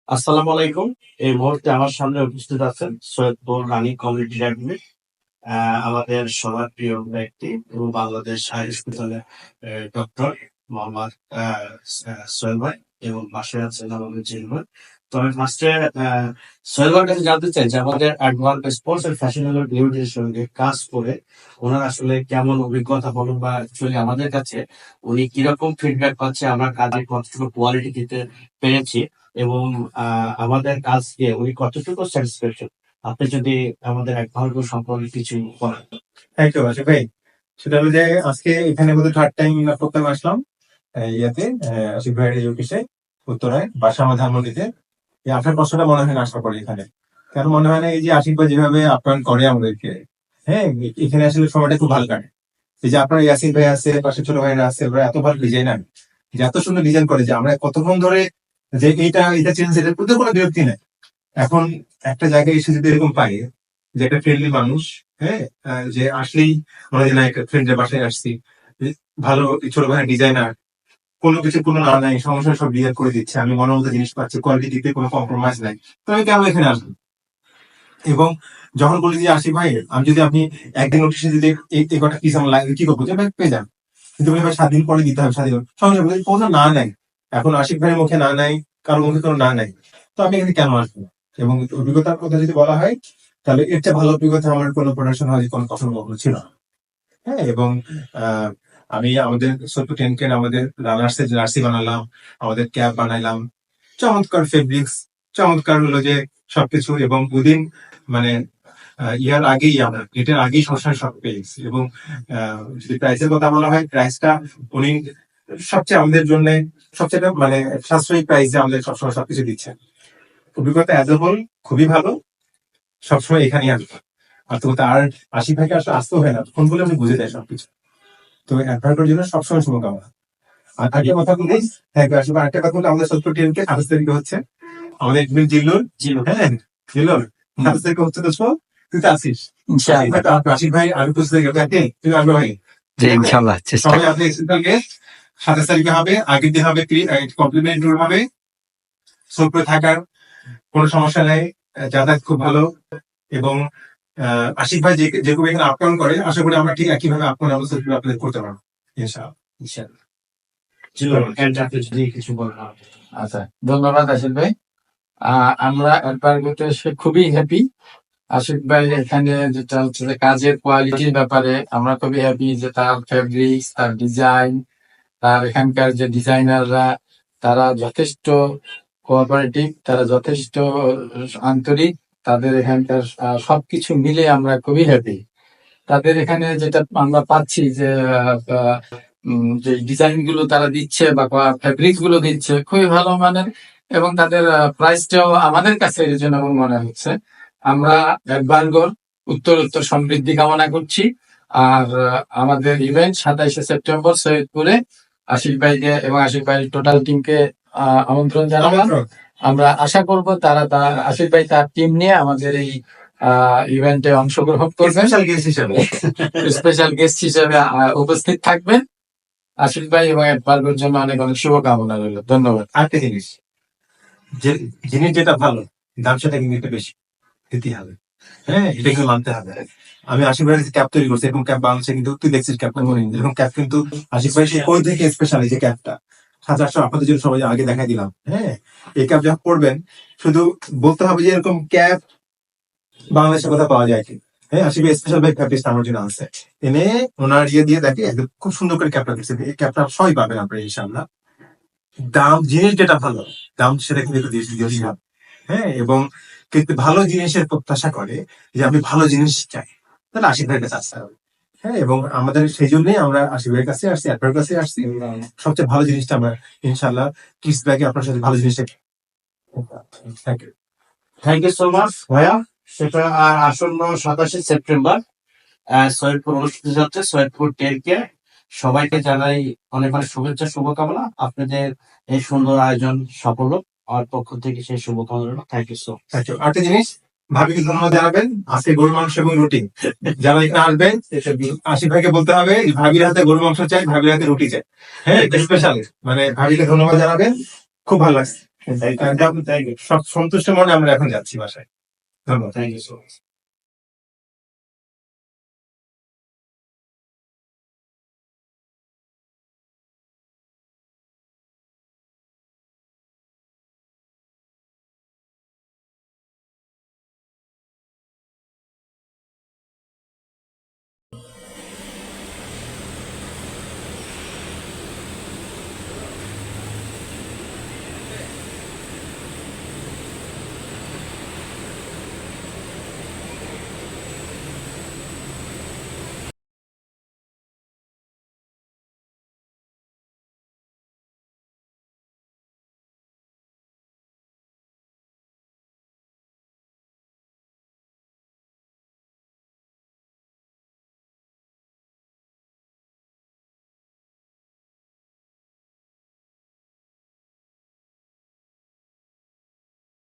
আসসালামু আলাইকুম। এই মুহূর্তে আমার সামনে উপস্থিত আছেন সৈয়দপুর রানী কমিউনিটি লাইব্রেরির আমাদের সবার প্রিয় ব্যক্তি এবং বাংলাদেশ হাসপাতালের ডক্টর মোহাম্মদ সোহেল ভাই এবং পাশে আছেন আমাদের জিল ভাই। তো আমি ফার্স্টে সোহেল ভাইয়ের কাছে জানতে চাই যে আমাদের অ্যাডভান্স স্পোর্টস এন্ড ফ্যাশনেবল ডিউটির সঙ্গে কাজ করে ওনার আসলে কেমন অভিজ্ঞতা বলুন বা অ্যাকচুয়ালি আমাদের কাছে উনি কিরকম ফিডব্যাক পাচ্ছে, আমরা কাজের কতটুকু কোয়ালিটি দিতে পেরেছি এবং আমাদের কাজকে উনি কতটুকু স্যাটিসফ্যাকশন। আপনি যদি আমাদের এক ভার্গ সম্পর্কে কিছু বলেন। থ্যাংক ইউ আশিক ভাই। সেটা হলো যে আজকে এখানে বোধহয় থার্ড টাইম প্রোগ্রাম আসলাম ইয়াতে আশিক ভাইয়ের এই অফিসে উত্তরায় বাসা আমার ধানমন্ডিতে। এই আসার কষ্টটা মনে হয় না আসার পরে এখানে, কারণ মনে হয় না এই যে আশিক ভাই যেভাবে আপ্যায়ন করে আমাদেরকে, হ্যাঁ এখানে আসলে সময়টা খুব ভালো কাটে। এই যে আপনার ইয়াসিন ভাই আছে, পাশে ছোট ভাইরা আছে, ওরা এত ভালো ডিজাইনার, যে এত সুন্দর ডিজাইন করে যে আমরা কতক্ষণ ধরে যে এটা চেঞ্জ, এটার প্রতি কোনো বিরক্তি নেই। এখন একটা জায়গায় এসে যদি এরকম পাই যে একটা ফ্রেন্ডলি মানুষ, হ্যাঁ যে আসলেই মনে হয় না একটা ফ্রেন্ডের বাসায় আসছি, ভালো ছোট ভাই ডিজাইনার, কোনো কিছু কোনো না নাই, সমস্যা সব ক্লিয়ার করে দিচ্ছে, আমি মনের মতো জিনিস পাচ্ছি, কোয়ালিটিতে কোনো কম্প্রোমাইজ নাই, তো আমি কেন এখানে আসবো। এবং যখন বলি যে আসি ভাই, আমি যদি আপনি একদিন নোটিশে যদি এই কটা পিস আমার লাগে কি করবো, যে ভাই পেয়ে যান, কিন্তু ভাই 7 দিন পরে দিতে হবে, 7 দিন সঙ্গে সঙ্গে কোনো না নাই। এখন আশিক ভাইয়ের মুখে না নাই, কারোর মুখে কোনো না নাই, তো আমি এখানে কেন আসবো। এবং অভিজ্ঞতার কথা যদি বলা হয়, তাহলে এর চেয়ে ভালো অভিজ্ঞতা আমার কোনো প্রোডাকশন হয় কোনো কখনো কখনো ছিল না। হ্যাঁ, এবং আহ আমি আমাদের ছোট্ট টেনকেন আমাদের রানার্সের জার্সি বানালাম, আমাদের ক্যাপ বানাইলাম, চমৎকার ফেব্রিক্স, চমৎকার হলো যে সবকিছু, এবং উইদিন মানে ইয়ার আগেই আমরা এটার আগেই সংসার সব পেয়েছি। এবং যদি প্রাইসের কথা বলা হয়, প্রাইসটা উনি সবচেয়ে আমাদের জন্য সবচেয়ে মানে সাশ্রয়ী প্রাইসে আমাদের সবসময় সবকিছু দিচ্ছেন। অভিজ্ঞতা অ্যাজ এ হোল খুবই ভালো, সবসময় এখানেই আসবে। আর তো আর আশিক ভাইকে আসলে আসতে হয় না, ফোন বলে উনি বুঝে দেয় সবকিছু। তো অ্যাডভার্টার জন্য সবসময় শুভকামনা। আর একটা কথা বলি, হ্যাঁ আসলে আরেকটা কথা বলি, আমাদের 70 কে 27 তারিখে হচ্ছে আমাদের জিল্লুর, হ্যাঁ জিল্লুর 27 তারিখে হচ্ছে, তো তুই তো আসিস আশিক ভাই, আমি 25 তারিখে তুই আসবে ভাই, ইনশাল্লাহ সবাই আপনি 27 তারিখে হবে, আগের দিন হবে কমপ্লিমেন্ট ট্যুর হবে, সোলপুরে থাকার কোনো সমস্যা নেই, যাতায়াত খুব ভালো। এবং আশিক ভাই যেরকম এখানে আপ্যায়ন করে, আশা করি আমরা ঠিক একইভাবে আপনার আপনাদের করতে পারবো ইনশাআল্লাহ। কিছু বলেন। আচ্ছা, ধন্যবাদ আশিক ভাই। আমরা অ্যাডভার্গতে খুবই হ্যাপি। আশিক ভাই এখানে যেটা হচ্ছে যে কাজের কোয়ালিটির ব্যাপারে আমরা খুবই হ্যাপি, যে তার ফেব্রিক্স, তার ডিজাইন, তার এখানকার যে ডিজাইনাররা তারা যথেষ্ট কোঅপারেটিভ, তারা যথেষ্ট আন্তরিক, তাদের এখানকার সবকিছু মিলে আমরা খুবই হ্যাপি। তাদের এখানে যেটা আমরা পাচ্ছি যে যে ডিজাইন গুলো তারা দিচ্ছে বা ফেব্রিক্স গুলো দিচ্ছে খুবই ভালো মানের, এবং তাদের প্রাইসটাও আমাদের কাছে রিজনেবল মনে হচ্ছে। আমরা অ্যাডভার্গর উত্তর সমৃদ্ধি কামনা করছি। আর আমাদের ইভেন্ট 27শে সেপ্টেম্বর সৈয়দপুরে, আশিক ভাইকে এবং আশিক ভাইয়ের টোটাল টিমকে আমন্ত্রণ জানাবো। আমরা আশা করব তারা আশিক ভাই তার টিম নিয়ে আমাদের এই ইভেন্টে অংশগ্রহণ করবেন, স্পেশাল গেস্ট হিসেবে উপস্থিত থাকবেন। আশিক ভাই এবং অ্যাডভার্গের জন্য অনেক অনেক শুভকামনা রইল। ধন্যবাদ। আরেকটা জিনিস, যে জিনিস যেটা ভালো দাম সেটা কিন্তু একটু বেশি দিতে হবে, হ্যাঁ এটা কিন্তু মানতে হবে। আমি আশিক ভাইয়ের ক্যাপ তৈরি করছি, এরকম ক্যাপ বাংলাদেশে কিন্তু তুই দেখছিস ক্যাপটা করে, এরকম ক্যাপ কিন্তু আশিক ভাই ওই থেকে স্পেশাল, এই যে ক্যাপটা 700 আপনাদের জন্য সবাই আগে দেখাই দিলাম। হ্যাঁ, এই ক্যাপ যখন পড়বেন শুধু বলতে হবে যে এরকম ক্যাপ বাংলাদেশের কথা পাওয়া যায় কি। হ্যাঁ, আশিক ভাই স্পেশাল ভাই ক্যাপ আমার জন্য আছে, এনে ওনার দিয়ে দেখে একদম খুব সুন্দর করে ক্যাপটা দিচ্ছে। এই ক্যাপটা সবাই পাবেন আপনার ইনশাআল্লাহ। দাম জিনিস যেটা ভালো, দাম সেটা কিন্তু একটু দিয়ে হবে। হ্যাঁ, এবং কিন্তু ভালো জিনিসের প্রত্যাশা করে যে আমি ভালো জিনিস চাই, তাহলে আশিক ভাইয়ের কাছে আসতে হবে। হ্যাঁ, এবং আমাদের সেই জন্যই আমরা আশিক ভাইয়ের কাছে আসছি, আপনার কাছে আসছি, সবচেয়ে ভালো জিনিসটা আমরা ইনশাল্লাহ কিস ব্যাগে আপনার সাথে ভালো জিনিসটা। থ্যাংক ইউ সো মাচ ভাইয়া। সেটা আসন্ন 27শে সেপ্টেম্বর সৈয়দপুর অনুষ্ঠিত হচ্ছে, সৈয়দপুর 10K। সবাইকে জানাই অনেক অনেক শুভেচ্ছা, শুভকামনা। আপনাদের এই সুন্দর আয়োজন সফল হোক, আমার পক্ষ থেকে সেই শুভকামনা। Thank you so much. একটা জিনিস ভাবিকে ধন্যবাদ জানাবেন, আজকে গরু মাংস এবং রুটি যারা এখানে আসবেন, আশিক ভাইকে বলতে হবে ভাবির হাতে গরু মাংস চাই, ভাবির হাতে রুটি চাই। হ্যাঁ, স্পেশাল মানে ভাবিকে ধন্যবাদ জানাবেন, খুব ভালো লাগছে। থ্যাংক ইউ সন্তুষ্ট মনে আমরা এখন যাচ্ছি বাসায়। ধন্যবাদ। Thank you so much.